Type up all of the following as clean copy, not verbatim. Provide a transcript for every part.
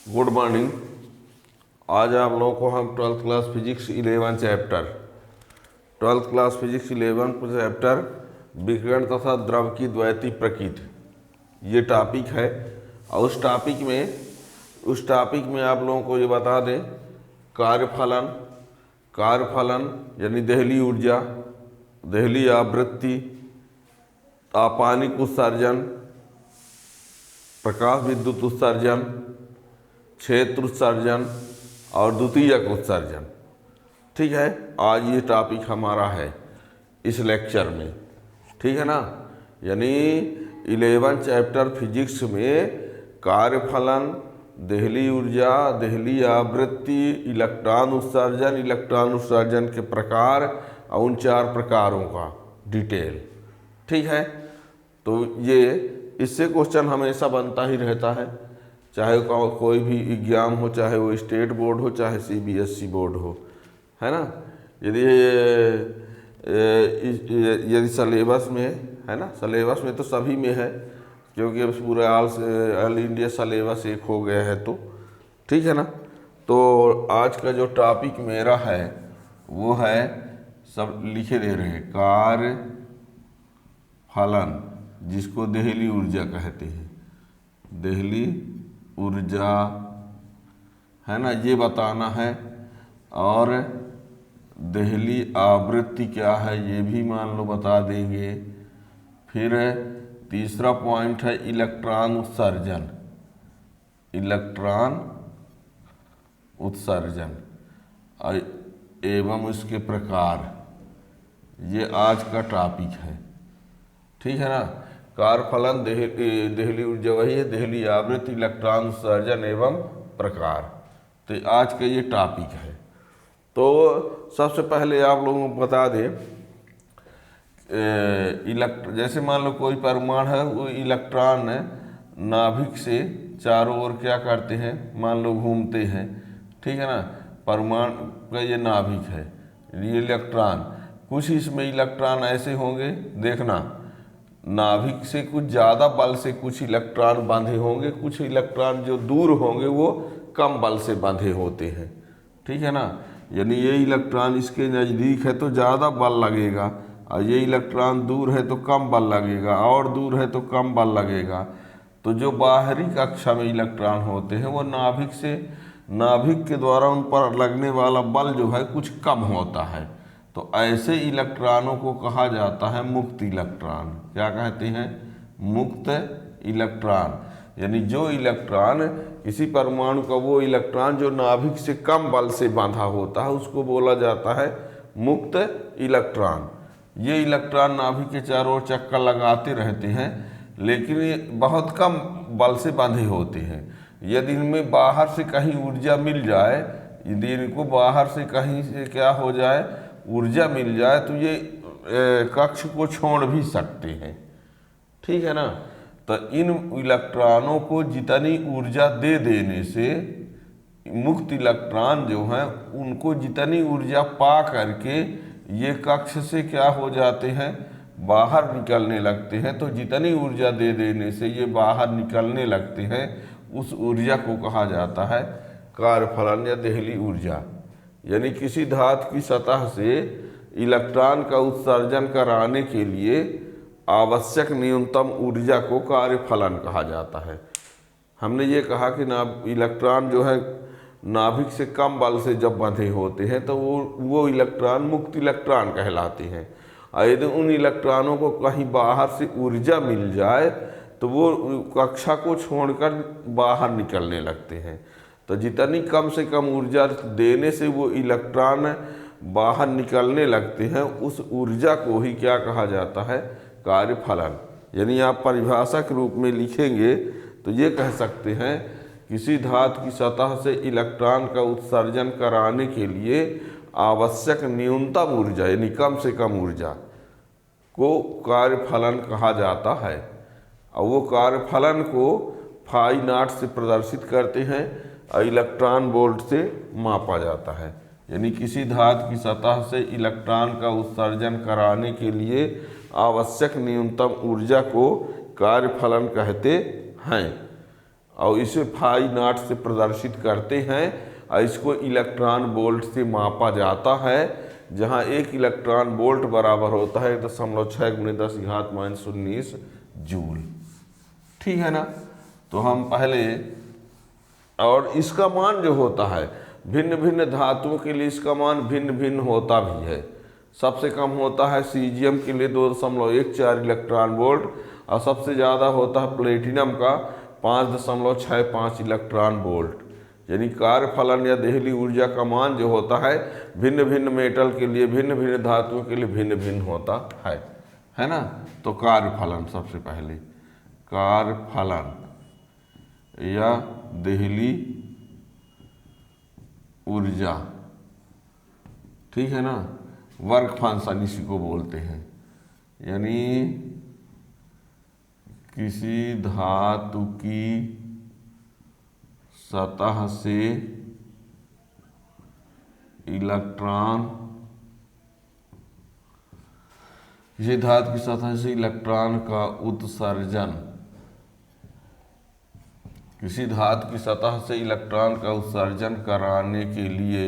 Good morning. आज आप लोगों को हम 12th class physics 11 chapter 12th class physics 11 chapter विकिरण तथा द्रव की द्वैती प्रकृति ये टॉपिक है। और उस टॉपिक में आप लोगों को ये बता दें कार्यफलन यानी देहली ऊर्जा, देहली आवृत्ति, तापानिक उत्सर्जन, प्रकाश विद्युत उत्सर्जन, क्षेत्र उत्सर्जन और द्वितीयक उत्सर्जन। ठीक है, आज ये टॉपिक हमारा है इस लेक्चर में। ठीक है ना, यानी 11 चैप्टर फिजिक्स में कार्यफलन, देहली ऊर्जा, देहली आवृत्ति, इलेक्ट्रॉन उत्सर्जन के प्रकार और उन 4 प्रकारों का डिटेल। ठीक है, तो ये इससे क्वेश्चन हमेशा बनता ही रहता है, चाहे कोई भी एग्जाम हो, चाहे वो स्टेट बोर्ड हो, चाहे CBSE बोर्ड हो, है ना। यदि सलेबस में है ना, सलेबस में तो सभी में है, क्योंकि अब पूरा ऑल इंडिया सलेबस एक हो गया है। तो ठीक है ना, तो आज का जो टॉपिक मेरा है वो है, सब लिखे दे रहे हैं, कार्य फलन, जिसको देहली ऊर्जा कहते हैं। देहली ऊर्जा है ना, ये बताना है। और देहली आवृत्ति क्या है ये भी मान लो बता देंगे। फिर तीसरा पॉइंट है इलेक्ट्रॉन उत्सर्जन एवं उसके प्रकार, ये आज का टॉपिक है। ठीक है ना, कार्यफलन, देहली ऊर्जा वही है, देहली आवृत्ति, इलेक्ट्रॉन उत्सर्जन एवं प्रकार, तो आज का ये टॉपिक है। तो सबसे पहले आप लोगों को बता दें, जैसे मान लो कोई परमाणु है, वो इलेक्ट्रॉन नाभिक से चारों ओर क्या करते हैं, मान लो घूमते हैं। ठीक है ना, परमाणु का ये नाभिक है, ये इलेक्ट्रॉन, कुछ इसमें इलेक्ट्रॉन ऐसे होंगे, देखना नाभिक से कुछ ज़्यादा बल से कुछ इलेक्ट्रॉन बांधे होंगे, कुछ इलेक्ट्रॉन जो दूर होंगे वो कम बल से बांधे होते हैं। ठीक है ना, यानी ये इलेक्ट्रॉन इसके नज़दीक है तो ज़्यादा बल लगेगा, और ये इलेक्ट्रॉन दूर है तो कम बल लगेगा, और दूर है तो कम बल लगेगा। तो जो बाहरी कक्षा में इलेक्ट्रॉन होते हैं वो नाभिक के द्वारा उन पर लगने वाला बल जो है कुछ कम होता है। तो ऐसे इलेक्ट्रॉनों को कहा जाता है मुक्त इलेक्ट्रॉन। क्या कहते हैं? मुक्त इलेक्ट्रॉन। यानी जो इलेक्ट्रॉन, किसी परमाणु का वो इलेक्ट्रॉन जो नाभिक से कम बल से बांधा होता है, उसको बोला जाता है मुक्त इलेक्ट्रॉन। ये इलेक्ट्रॉन नाभिक के चारों ओर चक्कर लगाते रहते हैं, लेकिन ये बहुत कम बल से बांधे होते हैं। यदि इनमें बाहर से कहीं ऊर्जा मिल जाए, यदि इनको बाहर से कहीं से क्या हो जाए, ऊर्जा मिल जाए, तो ये कक्ष को छोड़ भी सकते हैं। ठीक है ना, तो इन इलेक्ट्रॉनों को जितनी ऊर्जा दे देने से, मुक्त इलेक्ट्रॉन जो हैं उनको जितनी ऊर्जा पा करके ये कक्ष से क्या हो जाते हैं, बाहर निकलने लगते हैं। तो जितनी ऊर्जा दे देने से ये बाहर निकलने लगते हैं, उस ऊर्जा को कहा जाता है कार्यफलन या देहली ऊर्जा। यानी किसी धातु की सतह से इलेक्ट्रॉन का उत्सर्जन कराने के लिए आवश्यक न्यूनतम ऊर्जा को कार्यफलन कहा जाता है। हमने ये कहा कि इलेक्ट्रॉन जो है नाभिक से कम बल से जब बंधे होते हैं तो वो इलेक्ट्रॉन मुक्त इलेक्ट्रॉन कहलाते हैं। और यदि उन इलेक्ट्रॉनों को कहीं बाहर से ऊर्जा मिल जाए तो वो कक्षा को छोड़कर बाहर निकलने लगते हैं। तो जितनी कम से कम ऊर्जा देने से वो इलेक्ट्रॉन बाहर निकलने लगते हैं, उस ऊर्जा को ही क्या कहा जाता है, कार्यफलन। यानी आप परिभाषा के रूप में लिखेंगे तो ये कह सकते हैं, किसी धातु की सतह से इलेक्ट्रॉन का उत्सर्जन कराने के लिए आवश्यक न्यूनतम ऊर्जा, यानी कम से कम ऊर्जा को कार्यफलन कहा जाता है। और वो कार्यफलन को फाई नॉट से प्रदर्शित करते हैं और इलेक्ट्रॉन वोल्ट से मापा जाता है। यानी किसी धातु की सतह से इलेक्ट्रॉन का उत्सर्जन कराने के लिए आवश्यक न्यूनतम ऊर्जा को कार्यफलन कहते हैं। और इसे फाई नॉट से प्रदर्शित करते हैं और इसको इलेक्ट्रॉन वोल्ट से मापा जाता है, जहां एक इलेक्ट्रॉन वोल्ट बराबर होता है 1.6 × 10⁻⁻⁹ जूल। ठीक है ना। तो हम पहले, और इसका मान जो होता है भिन्न भिन्न धातुओं के लिए इसका मान भिन्न भिन्न होता भी है। सबसे कम होता है सीजियम के लिए 2.14 इलेक्ट्रॉन वोल्ट, और सबसे ज़्यादा होता है प्लेटिनम का 5.65 इलेक्ट्रॉन वोल्ट। यानी कार्य फलन या देहली ऊर्जा का मान जो होता है भिन्न भिन्न मेटल के लिए, भिन्न भिन्न धातुओं के लिए भिन्न भिन्न होता है ना। तो कार्य फलन, सबसे पहले कार्य फलन या देहली ऊर्जा, ठीक है ना, वर्क फंक्शन इसी को बोलते हैं। यानी किसी धातु की सतह से इलेक्ट्रॉन, किसी धातु की सतह से इलेक्ट्रॉन का उत्सर्जन, किसी धातु की सतह से इलेक्ट्रॉन का उत्सर्जन कराने के लिए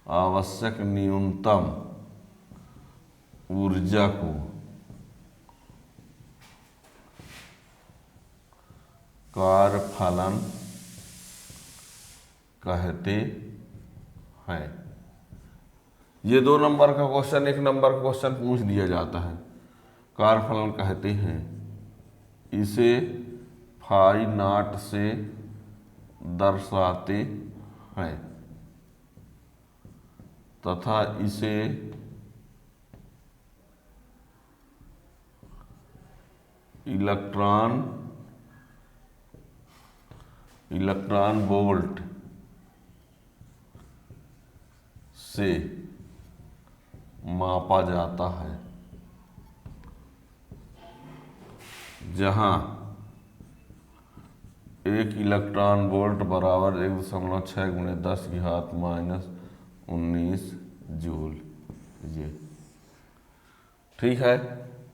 आवश्यक न्यूनतम ऊर्जा को कार्य फलन कहते हैं। ये 2 नंबर का क्वेश्चन, 1 नंबर का क्वेश्चन पूछ दिया जाता है। कार्य फलन कहते हैं, इसे फाई नॉट से दर्शाते हैं तथा इसे इलेक्ट्रॉन वोल्ट से मापा जाता है, जहां एक इलेक्ट्रॉन वोल्ट बराबर 1.6 × 10⁻⁻⁹ जूल। ये ठीक है।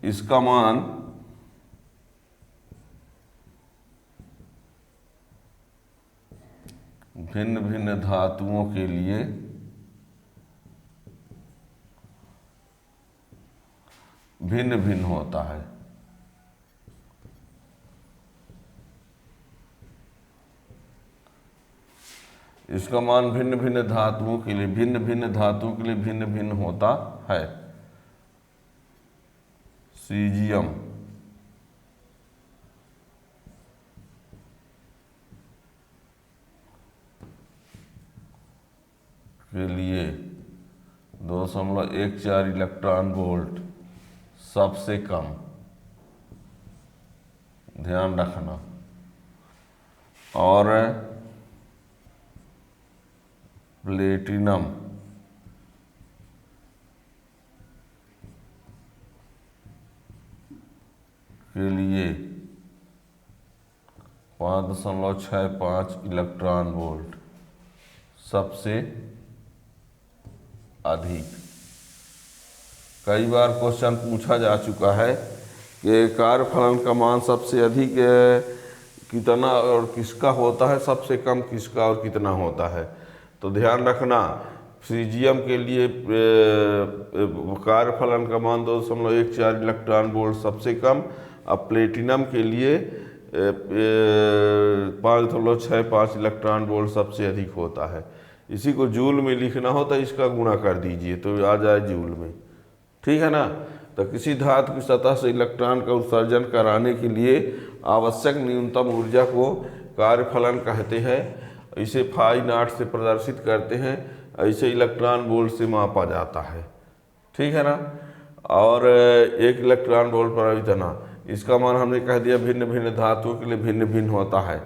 इसका मान भिन्न भिन्न धातुओं के लिए भिन्न भिन्न होता है। इसका मान भिन्न भिन्न धातुओं के लिए भिन्न भिन्न होता है। सीजियम के लिए 2.14 इलेक्ट्रॉन वोल्ट सबसे कम, ध्यान रखना। और प्लेटिनम के लिए 5.65 इलेक्ट्रॉन वोल्ट सबसे अधिक। कई बार क्वेश्चन पूछा जा चुका है कि कार्य फलन का मान सबसे अधिक कितना और किसका होता है, सबसे कम किसका और कितना होता है। तो ध्यान रखना, सीजियम के लिए कार्य फलन का मान 2.14 इलेक्ट्रॉन वोल्ट सबसे कम, अब प्लेटिनम के लिए 5.65 इलेक्ट्रॉन वोल्ट सबसे अधिक होता है। इसी को जूल में लिखना हो तो इसका गुणा कर दीजिए तो आ जाए जूल में, ठीक है ना। तो किसी धातु की सतह से इलेक्ट्रॉन का उत्सर्जन कराने के लिए आवश्यक न्यूनतम ऊर्जा को कार्य फलन कहते हैं। इसे फाई नॉट से प्रदर्शित करते हैं, ऐसे इलेक्ट्रॉन वोल्ट से मापा जाता है, ठीक है ना। और 1 इलेक्ट्रॉन वोल्ट पर इतना, इसका मान हमने कह दिया भिन्न भिन्न धातुओं के लिए भिन्न भिन्न होता है।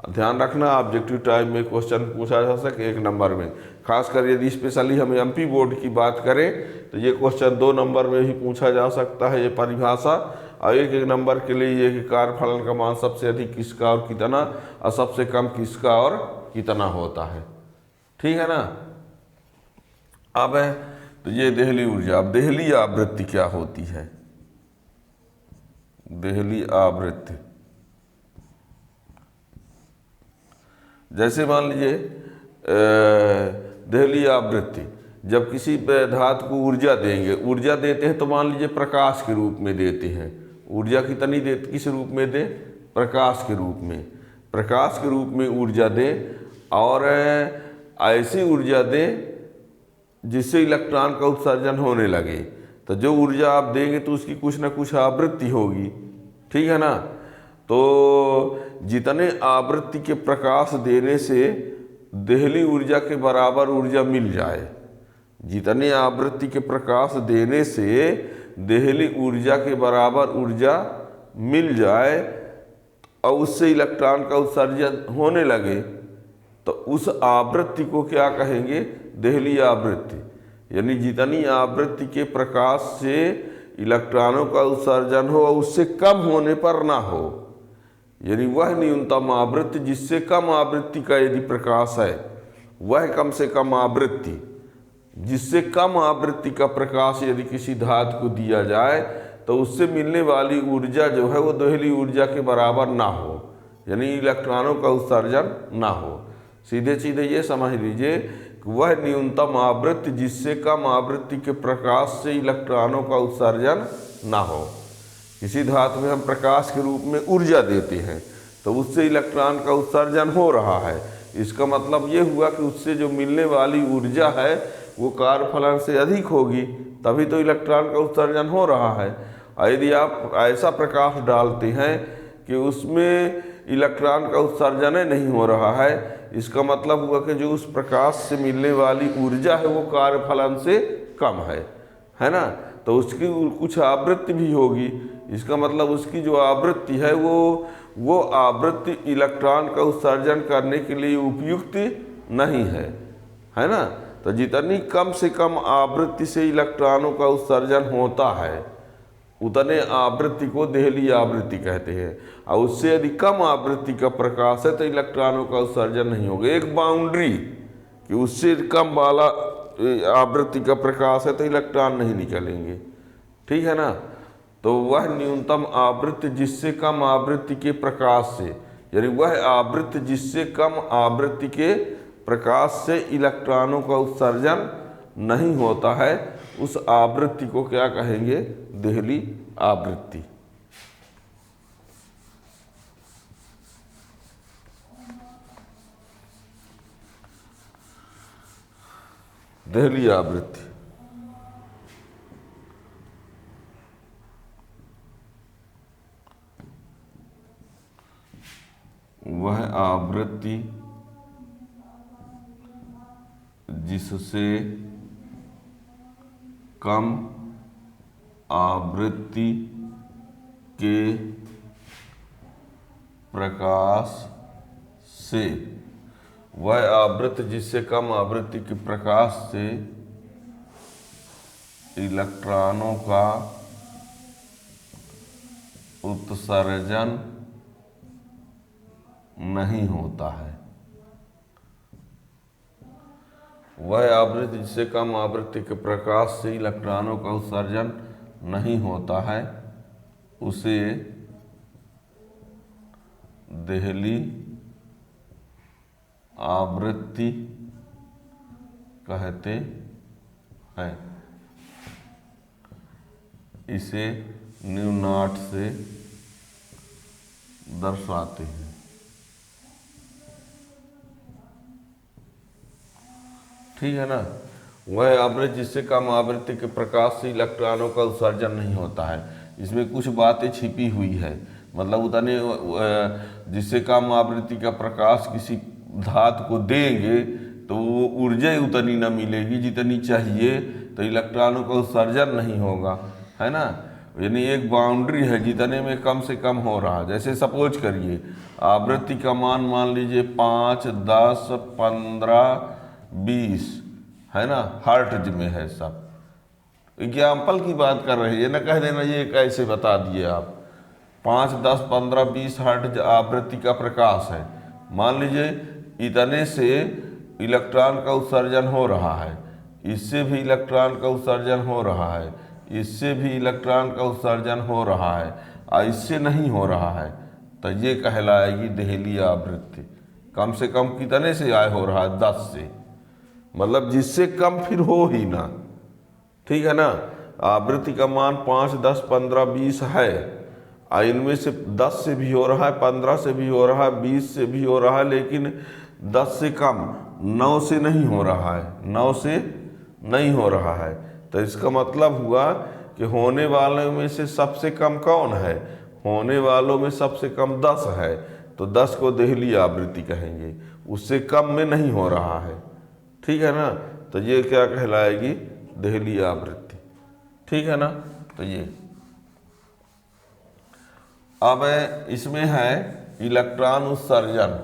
ध्यान रखना, ऑब्जेक्टिव टाइप में क्वेश्चन पूछा जा सके 1 नंबर में, खासकर यदि स्पेशली हम एमपी बोर्ड की बात करें तो ये क्वेश्चन 2 नंबर में भी पूछा जा सकता है, ये परिभाषा। और 1 नंबर के लिए ये कि कार्य फलन का मान सबसे अधिक किसका और कितना, और सबसे कम किसका और कितना होता है, ठीक है ना। अब तो ये देहली ऊर्जा। अब देहली आवृत्ति क्या होती है? देहली आवृत्ति, जैसे मान लीजिए देहली आवृत्ति, जब किसी धातु को ऊर्जा देंगे, ऊर्जा देते हैं तो मान लीजिए प्रकाश के रूप में देते हैं। ऊर्जा कितनी देते, किस रूप में दे? प्रकाश के रूप में। प्रकाश के रूप में ऊर्जा दे और ऐसी ऊर्जा दे जिससे इलेक्ट्रॉन का उत्सर्जन होने लगे। तो जो ऊर्जा आप देंगे तो उसकी कुछ ना कुछ आवृत्ति होगी, ठीक है ना। तो जितने आवृत्ति के प्रकाश देने से देहली ऊर्जा के बराबर ऊर्जा मिल जाए, जितने आवृत्ति के प्रकाश देने से देहली ऊर्जा के बराबर ऊर्जा मिल जाए और उससे इलेक्ट्रॉन का उत्सर्जन होने लगे, तो उस आवृत्ति को क्या कहेंगे? देहली आवृत्ति। यानी जितनी आवृत्ति के प्रकाश से इलेक्ट्रॉनों का उत्सर्जन हो और उससे कम होने पर ना हो, यानी वह न्यूनतम आवृत्ति जिससे कम आवृत्ति का यदि प्रकाश है, वह कम से कम आवृत्ति, जिससे कम आवृत्ति का प्रकाश यदि किसी धातु को दिया जाए तो उससे मिलने वाली ऊर्जा जो है वो देहली ऊर्जा के बराबर ना हो, यानी इलेक्ट्रॉनों का उत्सर्जन ना हो। सीधे सीधे ये समझ लीजिए कि वह न्यूनतम आवृत्ति जिससे कम आवृत्ति के प्रकाश से इलेक्ट्रॉनों का उत्सर्जन ना हो। किसी धातु में हम प्रकाश के रूप में ऊर्जा देते हैं तो उससे इलेक्ट्रॉन का उत्सर्जन हो रहा है, इसका मतलब ये हुआ कि उससे जो मिलने वाली ऊर्जा है वो कार्यफलन से अधिक होगी, तभी तो इलेक्ट्रॉन का उत्सर्जन हो रहा है। और यदि आप ऐसा प्रकाश डालते हैं कि उसमें इलेक्ट्रॉन का उत्सर्जन नहीं हो रहा है, इसका मतलब हुआ कि जो उस प्रकाश से मिलने वाली ऊर्जा है वो कार्यफलन से कम है ना। तो उसकी कुछ आवृत्ति भी होगी, इसका मतलब उसकी जो आवृत्ति है वो आवृत्ति इलेक्ट्रॉन का उत्सर्जन करने के लिए उपयुक्त नहीं है ना। तो जितनी कम से कम आवृत्ति से इलेक्ट्रॉनों का उत्सर्जन होता है उतने आवृत्ति को देहली आवृत्ति कहते हैं, और उससे यदि कम आवृत्ति का प्रकाश है तो इलेक्ट्रॉनों का उत्सर्जन नहीं होगा। एक बाउंड्री कि उससे कम वाला आवृत्ति का प्रकाश है तो इलेक्ट्रॉन नहीं निकलेंगे, ठीक है ना। तो वह न्यूनतम आवृत्ति जिससे कम आवृत्ति के प्रकाश से, यानी वह आवृत्ति जिससे कम आवृत्ति के प्रकाश से इलेक्ट्रॉनों का उत्सर्जन नहीं होता है, उस आवृत्ति को क्या कहेंगे? देहली आवृत्ति। देहली आवृत्ति वह आवृत्ति जिससे कम आवृत्ति के प्रकाश से, वह आवृत्ति जिससे कम आवृत्ति के प्रकाश से इलेक्ट्रॉनों का उत्सर्जन नहीं होता है। वह आवृत्ति जिससे कम आवृत्ति के प्रकाश से इलेक्ट्रॉनों का उत्सर्जन नहीं होता है उसे देहली आवृत्ति कहते हैं। इसे न्यू नॉट से दर्शाते हैं। ठीक है ना। वह आवृत्ति जिससे कम आवृत्ति के प्रकाश से इलेक्ट्रॉनों का उत्सर्जन नहीं होता है। इसमें कुछ बातें छिपी हुई है, मतलब उतने जिससे कम आवृत्ति का प्रकाश किसी धातु को देंगे तो वो ऊर्जा ही उतनी न मिलेगी जितनी चाहिए, तो इलेक्ट्रॉनों का उत्सर्जन नहीं होगा, है ना। यानी एक बाउंड्री है जितने में कम से कम हो रहा है। जैसे सपोज करिए आवृत्ति का मान लीजिए 5, 10, 15, 20 है ना, हर्ट्ज में है सब। एग्जाम्पल की बात कर रहे हैं, न कह देना ये कैसे बता दिए आप। 5, 10, 15, 20 हर्ट्ज आवृत्ति का प्रकाश है। मान लीजिए इतने से इलेक्ट्रॉन का उत्सर्जन हो रहा है, इससे भी इलेक्ट्रॉन का उत्सर्जन हो रहा है, इससे भी इलेक्ट्रॉन का उत्सर्जन हो रहा है और इससे नहीं हो रहा है, तो ये कहलाएगी देहली आवृत्ति। कम से कम कितने से आय हो रहा है? 10 से, मतलब जिससे कम फिर हो ही ना, ठीक है ना। आवृत्ति का मान 5, 10, 15, 20 है और इनमें से 10 से भी हो रहा है, 15 से भी हो रहा है, 20 से भी हो रहा है, लेकिन 10 से कम 9 से नहीं हो रहा है, 9 से नहीं हो रहा है। तो इसका मतलब हुआ कि होने वालों में से सबसे कम कौन है? होने वालों में सबसे कम 10 है, तो 10 को देहली आवृत्ति कहेंगे, उससे कम में नहीं हो रहा है, ठीक है ना। तो ये क्या कहलाएगी? देहली आवृत्ति, ठीक है ना। तो ये अब इसमें है इलेक्ट्रॉन उत्सर्जन,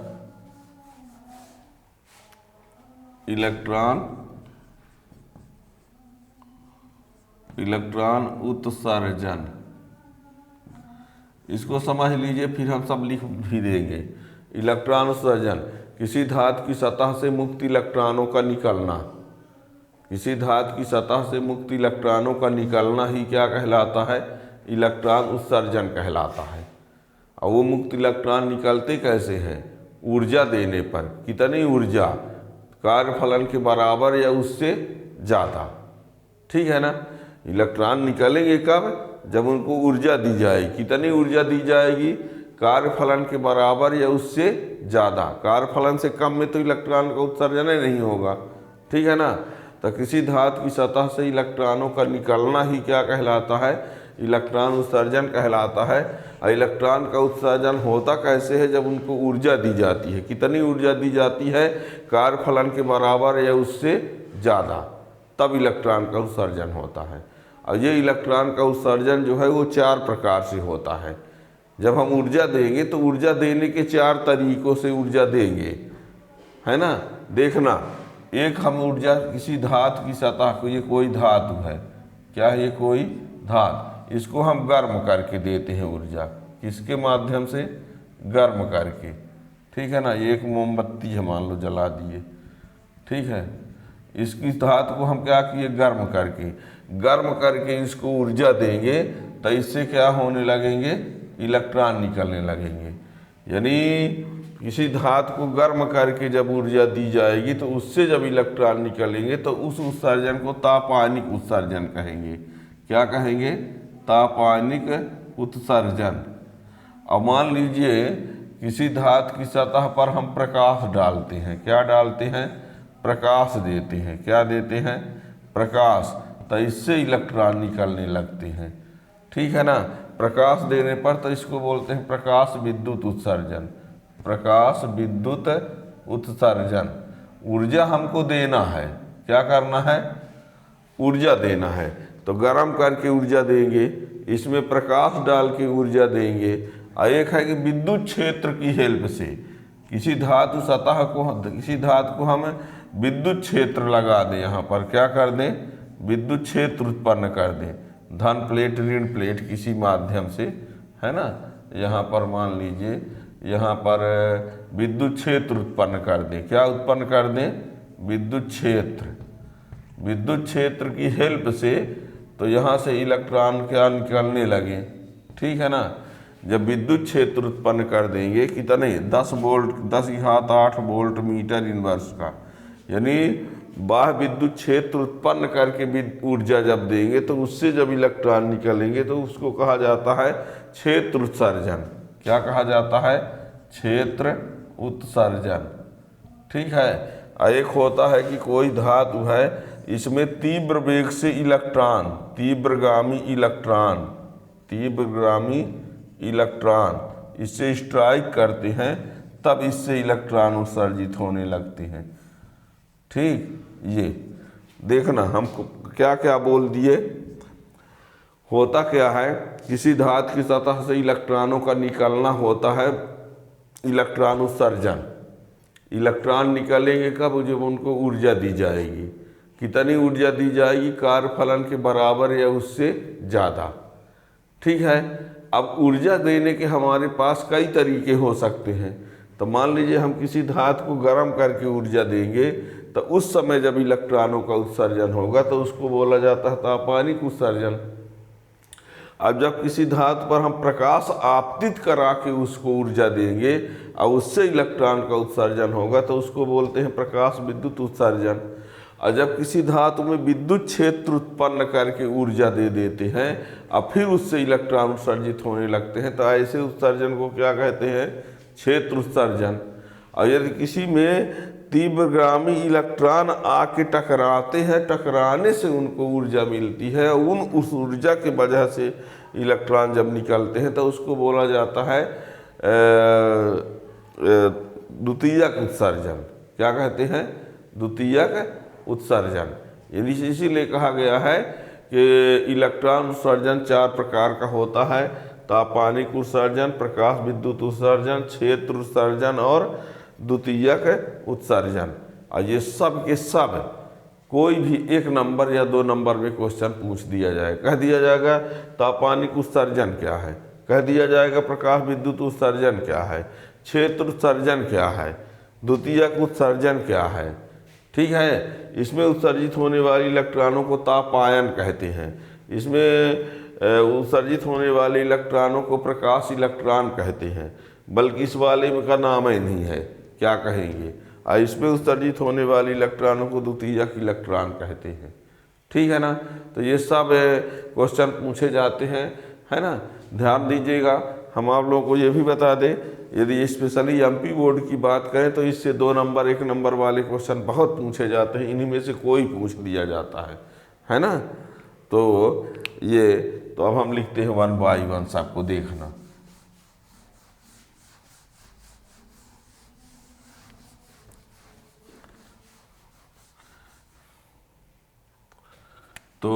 इलेक्ट्रॉन उत्सर्जन, इसको समझ लीजिए, फिर हम सब लिख भी देंगे। इलेक्ट्रॉन उत्सर्जन, किसी धातु की सतह से मुक्त इलेक्ट्रॉनों का निकलना, किसी धातु की सतह से मुक्त इलेक्ट्रॉनों का निकलना ही क्या कहलाता है? इलेक्ट्रॉन उत्सर्जन कहलाता है। और वो मुक्त इलेक्ट्रॉन निकलते कैसे हैं? ऊर्जा देने पर। कितनी ऊर्जा? कार्यफलन के बराबर या उससे ज़्यादा, ठीक है ना। इलेक्ट्रॉन निकलेंगे कब? जब उनको ऊर्जा दी जाएगी। कितनी ऊर्जा दी जाएगी? कार्यफलन के बराबर या उससे ज़्यादा। कार्यफलन से कम में तो इलेक्ट्रॉन का उत्सर्जन ही नहीं होगा, ठीक है ना। तो किसी धातु की सतह से इलेक्ट्रॉनों का निकलना ही क्या कहलाता है? इलेक्ट्रॉन उत्सर्जन कहलाता है। और इलेक्ट्रॉन का उत्सर्जन होता कैसे है? जब उनको ऊर्जा दी जाती है। कितनी ऊर्जा दी जाती है? कार्यफलन के बराबर या उससे ज़्यादा, तब इलेक्ट्रॉन का उत्सर्जन होता है। और ये इलेक्ट्रॉन का उत्सर्जन जो है वो 4 प्रकार से होता है। जब हम ऊर्जा देंगे तो ऊर्जा देने के 4 तरीकों से ऊर्जा देंगे, है ना। देखना, एक हम ऊर्जा किसी धातु की सतह को, ये कोई धातु है, क्या है? ये कोई धातु, इसको हम गर्म करके देते हैं ऊर्जा। किसके माध्यम से? गर्म करके, ठीक है ना। ये एक मोमबत्ती है, मान लो जला दिए, ठीक है। इसकी धातु को हम क्या किए? गर्म करके इसको ऊर्जा देंगे, तो इससे क्या होने लगेंगे? इलेक्ट्रॉन निकलने लगेंगे। यानी किसी धातु को गर्म करके जब ऊर्जा दी जाएगी तो उससे जब इलेक्ट्रॉन निकलेंगे तो उस उत्सर्जन को तापायनिक उत्सर्जन कहेंगे। क्या कहेंगे? तापायनिक उत्सर्जन। अब मान लीजिए किसी धातु की सतह पर हम प्रकाश डालते हैं। क्या डालते हैं? प्रकाश देते हैं। क्या देते हैं? प्रकाश। तो इससे इलेक्ट्रॉन निकलने लगते हैं, ठीक है ना। प्रकाश देने पर तो इसको बोलते हैं प्रकाश विद्युत उत्सर्जन। प्रकाश विद्युत उत्सर्जन। ऊर्जा हमको देना है, क्या करना है? ऊर्जा देना है। तो गर्म करके ऊर्जा देंगे, इसमें प्रकाश डाल के ऊर्जा देंगे। और एक है कि विद्युत क्षेत्र की हेल्प से किसी धातु सतह को, किसी धातु को हम विद्युत क्षेत्र लगा दें, यहाँ पर क्या कर दें? विद्युत क्षेत्र उत्पन्न कर दें, धन प्लेट ऋण प्लेट किसी माध्यम से, है ना। यहाँ पर मान लीजिए, यहाँ पर विद्युत क्षेत्र उत्पन्न कर दें। क्या उत्पन्न कर दें? विद्युत क्षेत्र। विद्युत क्षेत्र की हेल्प से तो यहाँ से इलेक्ट्रॉन क्या निकलने लगे, ठीक है ना। जब विद्युत क्षेत्र उत्पन्न कर देंगे, कितने? 10 वोल्ट, 10⁸ वोल्ट मीटर इनवर्स का, यानी बाह्य विद्युत क्षेत्र उत्पन्न करके ऊर्जा जब देंगे तो उससे जब इलेक्ट्रॉन निकलेंगे तो उसको कहा जाता है क्षेत्र उत्सर्जन। क्या कहा जाता है? क्षेत्र उत्सर्जन, ठीक है। एक होता है कि कोई धातु है, इसमें तीव्र वेग से इलेक्ट्रॉन, तीव्रगामी इलेक्ट्रॉन इससे स्ट्राइक करते हैं, तब इससे इलेक्ट्रॉन उत्सर्जित होने लगते हैं, ठीक। ये देखना, हमको क्या क्या बोल दिए। होता क्या है? किसी धातु की सतह से इलेक्ट्रॉनों का निकलना होता है इलेक्ट्रॉन उत्सर्जन। इलेक्ट्रॉन निकलेंगे कब? जब उनको ऊर्जा दी जाएगी। कितनी ऊर्जा दी जाएगी? कार्यफलन के बराबर या उससे ज़्यादा, ठीक है। अब ऊर्जा देने के हमारे पास कई तरीके हो सकते हैं। तो मान लीजिए हम किसी धातु को गर्म करके ऊर्जा देंगे तो उस समय जब इलेक्ट्रॉनों का उत्सर्जन होगा तो उसको बोला जाता है तापानिक उत्सर्जन। अब जब किसी धातु पर हम प्रकाश आपतित करा के उसको ऊर्जा देंगे और उससे इलेक्ट्रॉन का उत्सर्जन होगा तो उसको बोलते हैं प्रकाश विद्युत उत्सर्जन। और जब किसी धातु में विद्युत क्षेत्र उत्पन्न करके ऊर्जा दे देते हैं और फिर उससे इलेक्ट्रॉन उत्सर्जित होने लगते हैं तो ऐसे उत्सर्जन को क्या कहते हैं? क्षेत्र उत्सर्जन। और यदि किसी में तीव्रगामी इलेक्ट्रॉन आके टकराते हैं, टकराने से उनको ऊर्जा मिलती है, उस ऊर्जा के वजह से इलेक्ट्रॉन जब निकलते हैं तो उसको बोला जाता है द्वितीयक उत्सर्जन। क्या कहते हैं? द्वितीयक उत्सर्जन। इसीलिए कहा गया है कि इलेक्ट्रॉन उत्सर्जन 4 प्रकार का होता है: तापानिक उत्सर्जन, प्रकाश विद्युत उत्सर्जन, क्षेत्र उत्सर्जन और द्वितीयक उत्सर्जन। और ये सब के सब कोई भी 1 नंबर या 2 नंबर में क्वेश्चन पूछ दिया जाए, कह दिया जाएगा तापानिक उत्सर्जन क्या है, कह दिया जाएगा प्रकाश विद्युत उत्सर्जन क्या है, क्षेत्र उत्सर्जन क्या है, द्वितीयक उत्सर्जन क्या है। ठीक है, इसमें उत्सर्जित होने वाले इलेक्ट्रॉनों को तापायन कहते हैं। इसमें उत्सर्जित होने वाले इलेक्ट्रॉनों को प्रकाश इलेक्ट्रॉन कहते हैं, बल्कि इस वाले में का नाम ही नहीं है, क्या कहेंगे। और इसमें उत्सर्जित होने वाले इलेक्ट्रॉनों को द्वितीयक इलेक्ट्रॉन कहते हैं। ठीक है ना। तो ये सब क्वेश्चन पूछे जाते हैं, है ना। ध्यान दीजिएगा। हम आप लोगों को ये भी बता दें, यदि स्पेशली एमपी बोर्ड की बात करें तो इससे 2 नंबर 1 नंबर वाले क्वेश्चन बहुत पूछे जाते हैं, इन्हीं में से कोई पूछ दिया जाता है ना। तो ये तो अब हम लिखते हैं 1 बाई 1, सबको देखना। तो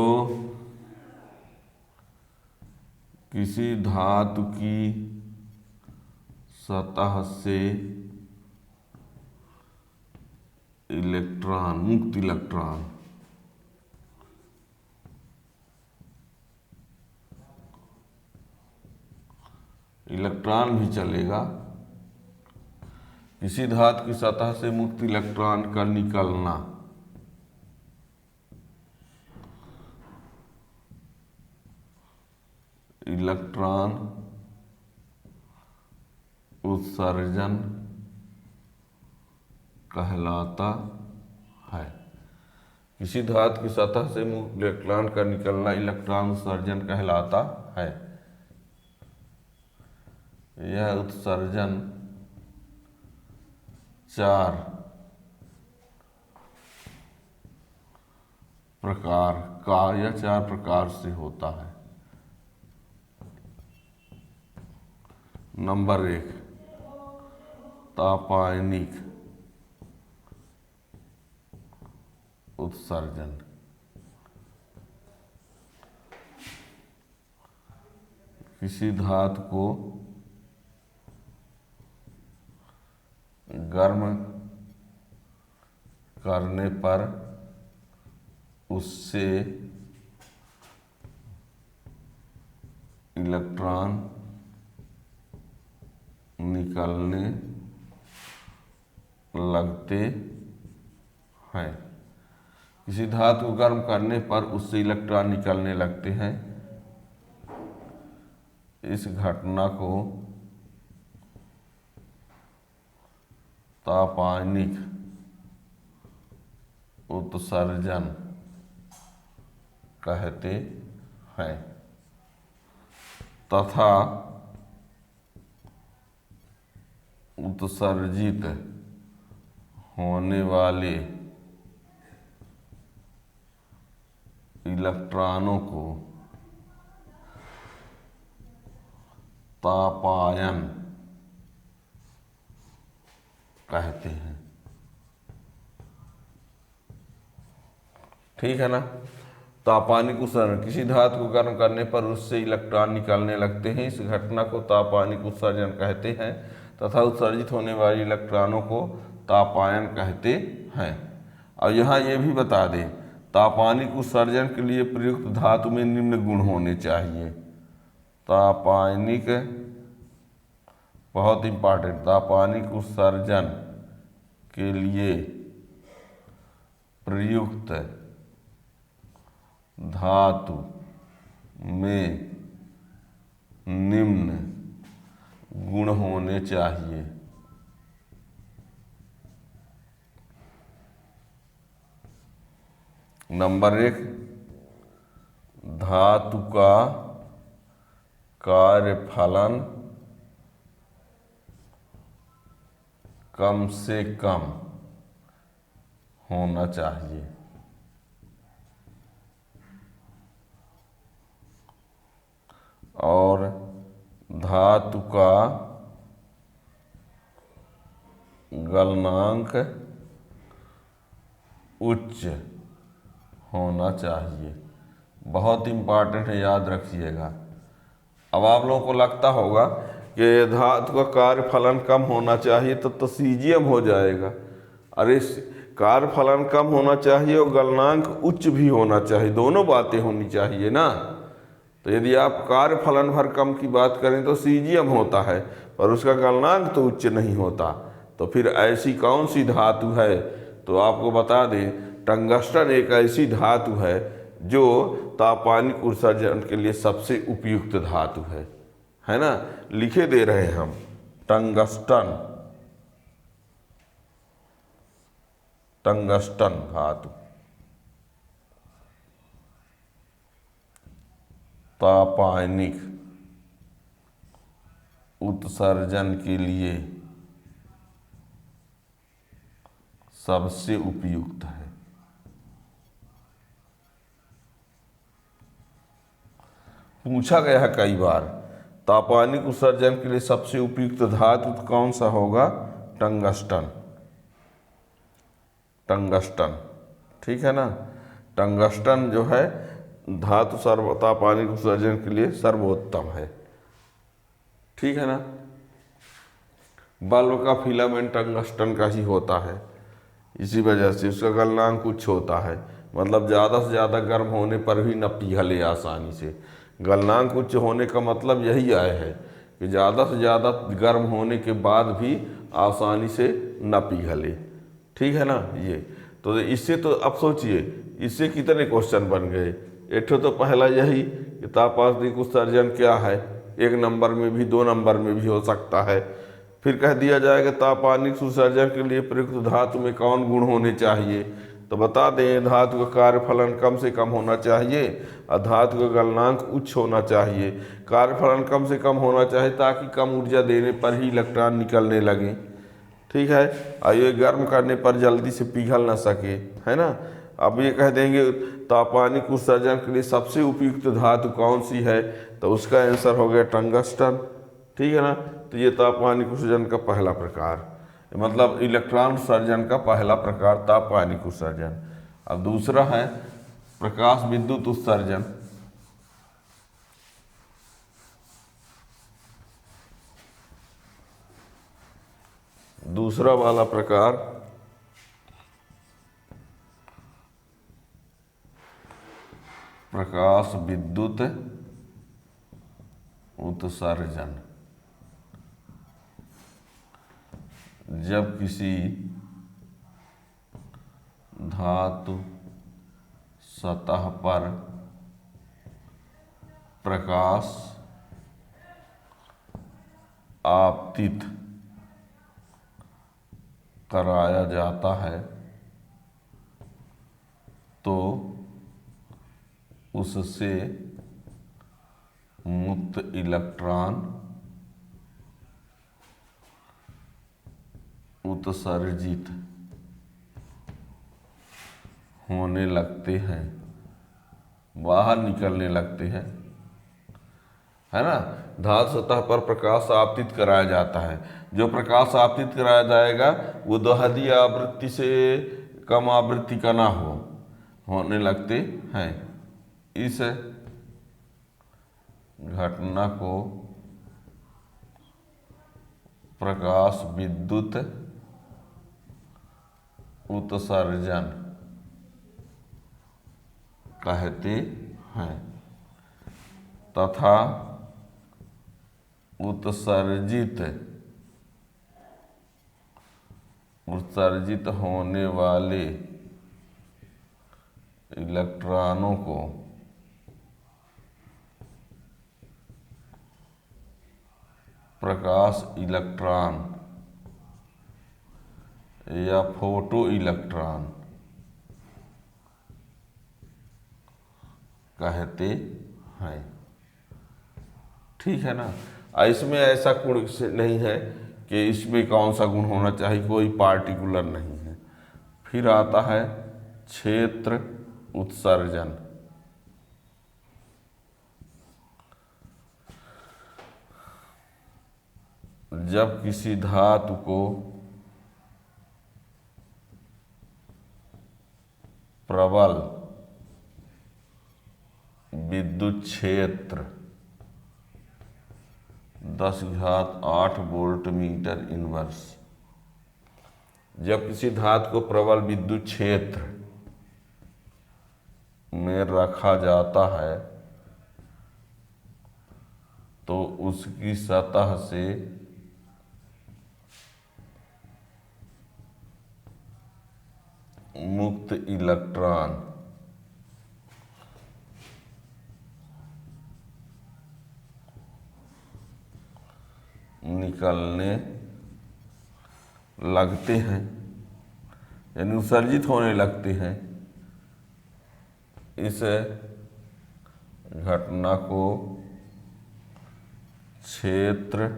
किसी धातु की सतह से इलेक्ट्रॉन, मुक्त इलेक्ट्रॉन भी चलेगा, किसी धातु की सतह से मुक्त इलेक्ट्रॉन का निकलना इलेक्ट्रॉन उत्सर्जन कहलाता है। किसी धातु की सतह से मुक्त इलेक्ट्रॉन का निकलना इलेक्ट्रॉन उत्सर्जन कहलाता है। यह उत्सर्जन 4 प्रकार का या 4 प्रकार से होता है। नंबर 1, तापायनिक उत्सर्जन। किसी धातु को गर्म करने पर उससे इलेक्ट्रॉन निकलने लगते हैं। किसी धातु को गर्म करने पर उससे इलेक्ट्रॉन निकलने लगते हैं। इस घटना को तापायनिक उत्सर्जन कहते हैं तथा उत्सर्जित होने वाले इलेक्ट्रॉनों को तापायन कहते हैं। ठीक है ना। तापानिक उत्सर्जन, किसी धातु को गर्म करने पर उससे इलेक्ट्रॉन निकलने लगते हैं। इस घटना को तापानिक उत्सर्जन कहते हैं तथा उत्सर्जित होने वाले इलेक्ट्रॉनों को तापायन कहते हैं। और यहाँ ये भी बता दें, तापानिक उत्सर्जन के लिए प्रयुक्त धातु में निम्न गुण होने चाहिए। तापायनिक, बहुत इंपॉर्टेंट, तापानिक उत्सर्जन के लिए प्रयुक्त धातु में निम्न गुण होने चाहिए। नंबर 1, धातु का कार्यफलन कम से कम होना चाहिए। और धातु का गलनांक उच्च होना चाहिए। बहुत इंपॉर्टेंट है, याद रखिएगा। अब आप लोगों को लगता होगा कि धातु का कार्यफलन कम होना चाहिए तो सीजियम हो जाएगा। अरे कार्यफलन कम होना चाहिए और गलनांक उच्च भी होना चाहिए, दोनों बातें होनी चाहिए ना। तो यदि आप कार्यफलन भर कम की बात करें तो सीजियम होता है, पर उसका गलनांक तो उच्च नहीं होता। तो फिर ऐसी कौन सी धातु है? तो आपको बता दें, टंगस्टन एक ऐसी धातु है जो तापानिक उत्सर्जन के लिए सबसे उपयुक्त धातु है ना। लिखे दे रहे हैं हम, टंगस्टन, टंगस्टन धातु तापानिक उत्सर्जन के लिए सबसे उपयुक्त है। पूछा गया है कई बार, तापानिक उत्सर्जन के लिए सबसे उपयुक्त धातु कौन सा होगा? टंगस्टन, टंगस्टन, ठीक है ना। टंगस्टन जो है धातु तापानिक उत्सर्जन के लिए सर्वोत्तम है, ठीक है ना। बल्ब का फिलामेंट टंगस्टन का ही होता है, इसी वजह से उसका गलनांक उच्च होता है। मतलब ज़्यादा से ज़्यादा गर्म होने पर भी न पिघले आसानी से। गलनांक उच्च होने का मतलब यही आया है कि ज़्यादा से ज़्यादा गर्म होने के बाद भी आसानी से न पिघले, ठीक है ना। ये तो इससे तो अब सोचिए, इससे कितने क्वेश्चन बन गए। एक तो पहला यही कि तापानिक उत्सर्जन क्या है, 1 नंबर में भी 2 नंबर में भी हो सकता है। फिर कह दिया जाएगा तापानिक उत्सर्जन के लिए प्रयुक्त धातु में कौन गुण होने चाहिए, तो बता दें धातु का कार्यफलन कम से कम होना चाहिए और धातु का गलनांक उच्च होना चाहिए। कार्यफलन कम से कम होना चाहिए ताकि कम ऊर्जा देने पर ही इलेक्ट्रॉन निकलने लगे, ठीक है, और ये गर्म करने पर जल्दी से पिघल ना सके, है ना। अब ये कह देंगे तापानिक उत्सर्जन के लिए सबसे उपयुक्त धातु कौन सी है, तो उसका आंसर हो गया टंगस्टन, ठीक है ना। तो ये तापानिक उत्सर्जन का पहला प्रकार, मतलब इलेक्ट्रॉन उत्सर्जन का पहला प्रकार तापानिक उत्सर्जन। अब दूसरा है प्रकाश विद्युत उत्सर्जन। दूसरा वाला प्रकार प्रकाश विद्युत उत्सर्जन। जब किसी धातु सतह पर प्रकाश आपतित कराया जाता है तो उससे मुक्त इलेक्ट्रॉन उत्सर्जित होने लगते हैं, बाहर निकलने लगते हैं, है ना। धातु सतह पर प्रकाश आपतित कराया जाता है। जो प्रकाश आपतित कराया जाएगा वो दोहरी आवृत्ति से कम आवृत्ति का ना होने लगते हैं। इस घटना को प्रकाश विद्युत उत्सर्जन कहते हैं तथा उत्सर्जित होने वाले इलेक्ट्रॉनों को प्रकाश इलेक्ट्रॉन या फोटो इलेक्ट्रॉन कहते हैं। ठीक है ना। इसमें ऐसा गुण नहीं है कि इसमें कौन सा गुण होना चाहिए, कोई पार्टिकुलर नहीं है। फिर आता है क्षेत्र उत्सर्जन। जब किसी धातु को प्रबल विद्युत क्षेत्र 10⁸ वोल्ट मीटर इनवर्स, जब किसी धातु को प्रबल विद्युत क्षेत्र में रखा जाता है तो उसकी सतह से मुक्त इलेक्ट्रॉन निकलने लगते हैं, यानी उत्सर्जित होने लगते हैं। इस घटना को क्षेत्र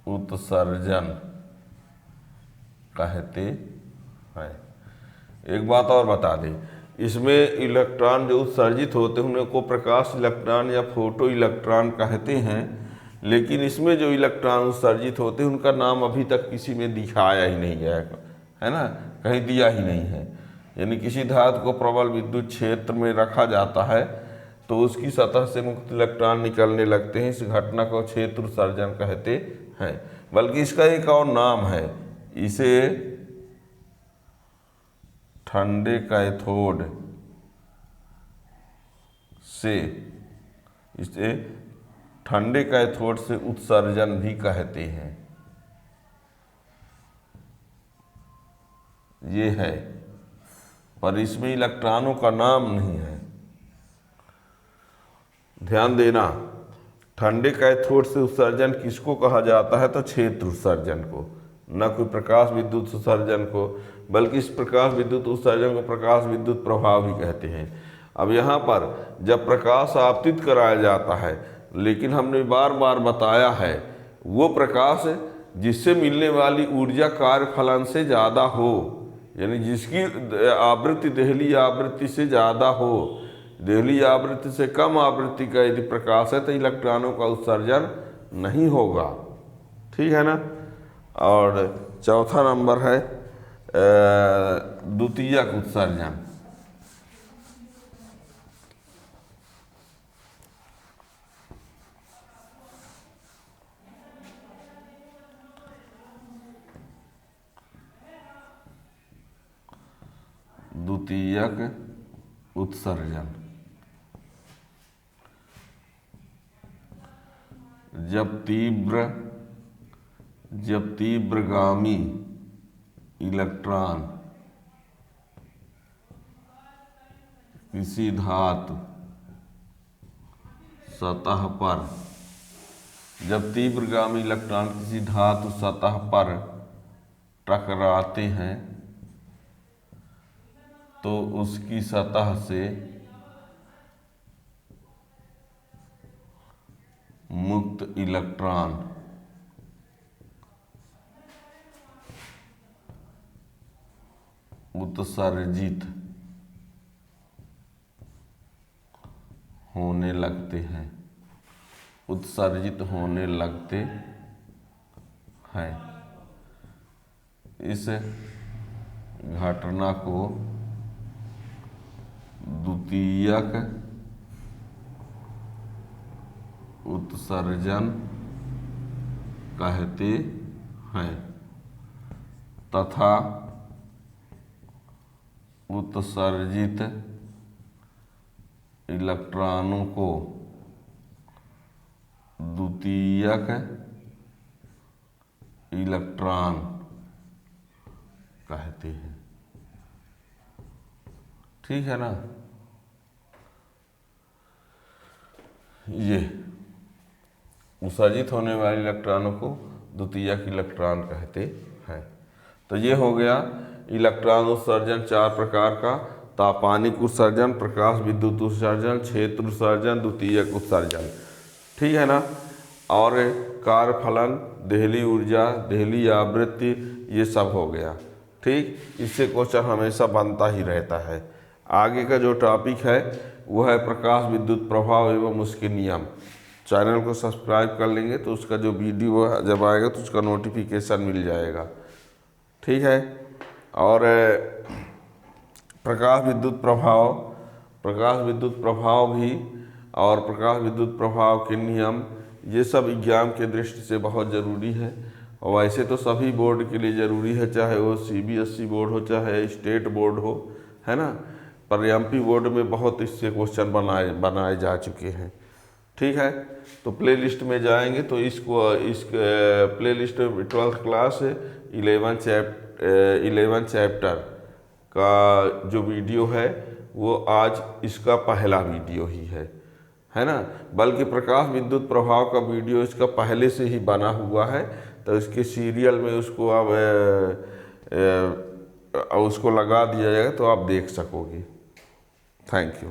उत्सर्जन कहते हैं। एक बात और बता दें, इसमें इलेक्ट्रॉन जो उत्सर्जित होते हैं उनको प्रकाश इलेक्ट्रॉन या फोटो इलेक्ट्रॉन कहते हैं, लेकिन इसमें जो इलेक्ट्रॉन उत्सर्जित होते हैं उनका नाम अभी तक किसी में दिखाया ही नहीं गया है ना, कहीं दिया ही नहीं है। यानी किसी धातु को प्रबल विद्युत क्षेत्र में रखा जाता है तो उसकी सतह से मुक्त इलेक्ट्रॉन निकलने लगते हैं। इस घटना को क्षेत्र उत्सर्जन कहते हैं। बल्कि इसका एक और नाम है, इसे ठंडे कैथोड से इसे ठंडे कैथोड से उत्सर्जन भी कहते हैं। ये है, पर इसमें इलेक्ट्रॉनों का नाम नहीं है। ध्यान देना, ठंडे कैथोड से उत्सर्जन किसको कहा जाता है, तो क्षेत्र उत्सर्जन को, न कोई प्रकाश विद्युत उत्सर्जन को, बल्कि इस प्रकाश विद्युत उत्सर्जन को प्रकाश विद्युत प्रभाव भी कहते हैं। अब यहाँ पर जब प्रकाश आपतित कराया जाता है, लेकिन हमने बार बार बताया है वो प्रकाश जिससे मिलने वाली ऊर्जा कार्य फलन से ज़्यादा हो, यानी जिसकी आवृत्ति देहली आवृत्ति से ज़्यादा हो, देहली आवृत्ति से कम आवृत्ति का यदि प्रकाश है तो इलेक्ट्रॉनों का उत्सर्जन नहीं होगा। ठीक है ना। और चौथा नंबर है द्वितीयक उत्सर्जन। द्वितीयक उत्सर्जन जब तीव्रगामी इलेक्ट्रॉन किसी धातु सतह पर, जब तीव्रगामी इलेक्ट्रॉन किसी धातु सतह पर टकराते हैं तो उसकी सतह से मुक्त इलेक्ट्रॉन उत्सर्जित होने लगते हैं, उत्सर्जित होने लगते हैं। इस घटना को द्वितीयक उत्सर्जन कहते हैं तथा उत्सर्जित इलेक्ट्रॉनों को द्वितीयक इलेक्ट्रॉन कहते हैं। ठीक है ना। ये उत्सर्जित होने वाले इलेक्ट्रॉनों को द्वितीयक इलेक्ट्रॉन कहते हैं। तो ये हो गया इलेक्ट्रॉन उत्सर्जन 4 प्रकार का: तापानिक उत्सर्जन, प्रकाश विद्युत उत्सर्जन, क्षेत्र उत्सर्जन, द्वितीयक उत्सर्जन। ठीक है ना। और कार्यफलन, देहली ऊर्जा, देहली आवृत्ति, ये सब हो गया। ठीक, इससे क्वेश्चन हमेशा बनता ही रहता है। आगे का जो टॉपिक है वो है प्रकाश विद्युत प्रभाव एवं उसके नियम। चैनल को सब्सक्राइब कर लेंगे तो उसका जो वीडियो जब आएगा तो उसका नोटिफिकेशन मिल जाएगा। ठीक है। और प्रकाश विद्युत प्रभाव, प्रकाश विद्युत प्रभाव भी और प्रकाश विद्युत प्रभाव के नियम, ये सब एग्जाम के दृष्टि से बहुत ज़रूरी है। और वैसे तो सभी बोर्ड के लिए ज़रूरी है, चाहे वो CBSE बोर्ड हो चाहे स्टेट बोर्ड हो, है ना। पर MP बोर्ड में बहुत इससे क्वेश्चन बनाए जा चुके हैं। ठीक है। तो प्लेलिस्ट में जाएंगे तो इस प्लेलिस्ट में 12th क्लास 11 चैप्टर का जो वीडियो है वो आज इसका पहला वीडियो ही है ना। बल्कि प्रकाश विद्युत प्रभाव का वीडियो इसका पहले से ही बना हुआ है, तो इसके सीरियल में उसको अब उसको लगा दिया जाएगा तो आप देख सकोगे। Thank you.